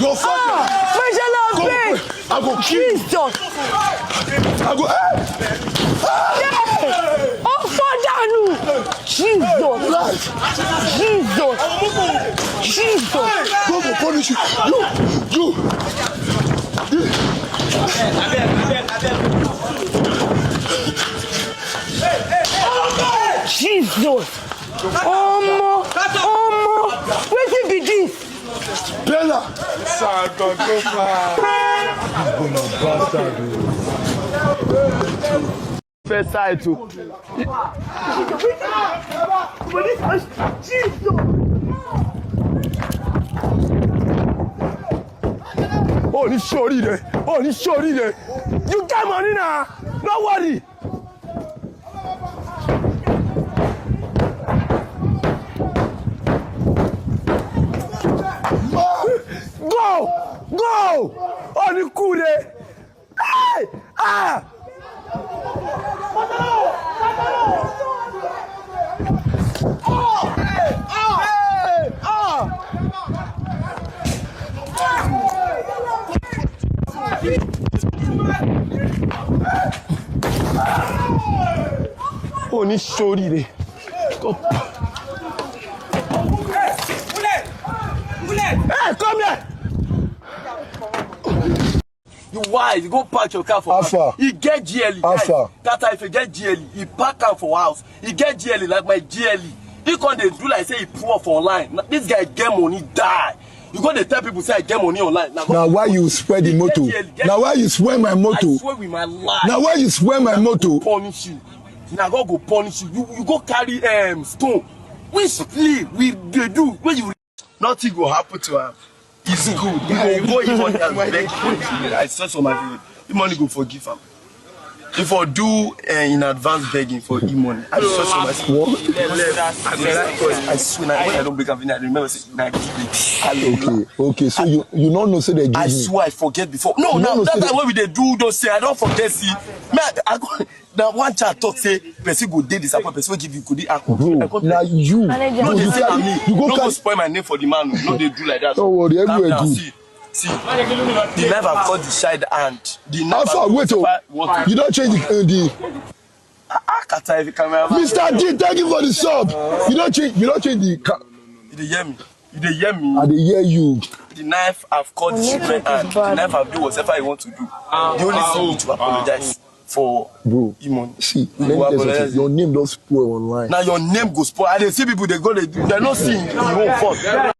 Your father. I go kill you. I go. Oh, father, no. Jesus. Go punish you. You. Jesus. Where be this? Peller. First side too. Oh, this shorty there. You got money now. Don't worry. Go! On the coup there. Hey! Ah! Oh, ni shorty there. Hey, come here! You wise, you go park your car for Alpha. He get GLE. Alpha. That time if you get GLE, he park car for house. He get GLE like my GLE. He can't do like say he poor for online. Now, this guy get money, die. You go to tell people say I get money online. Now why you spread the motor? Now why you swear my motor? I swear with my life. Now why you swear my motor? Punish you. Now God go punish you. You go carry stone. We split. We do. When you nothing go happen to him. It's good. You go money and beg. I search for my video. The money go forgive him. If I do in advance begging for e-money, I search for my school. I swear when I don't break up, I remember saying Okay. So you don't know say they give I swear I forget before. No, now that time when we they do don't say I don't forget. See, I go. Now one child talk say person go dey disappoint, person give you could bro. Now you. No, they say me. You go spoil my name for the man. No, they do like that. Don't worry, everywhere good. See, the knife I've got the side hand. The knife. How far? Wait, you don't change the. Carterefe camera. Mr. D, thank you for the sub. You don't change the. You hear me? I dey hear you. The knife I've cut the children hand. The knife I've do whatever you want to do. The only thing is to apologize for e-money. See, let me tell you something. Your name don't spoil online. Now your name go spoil. And they see people they go they do. They're not seeing you won't fall.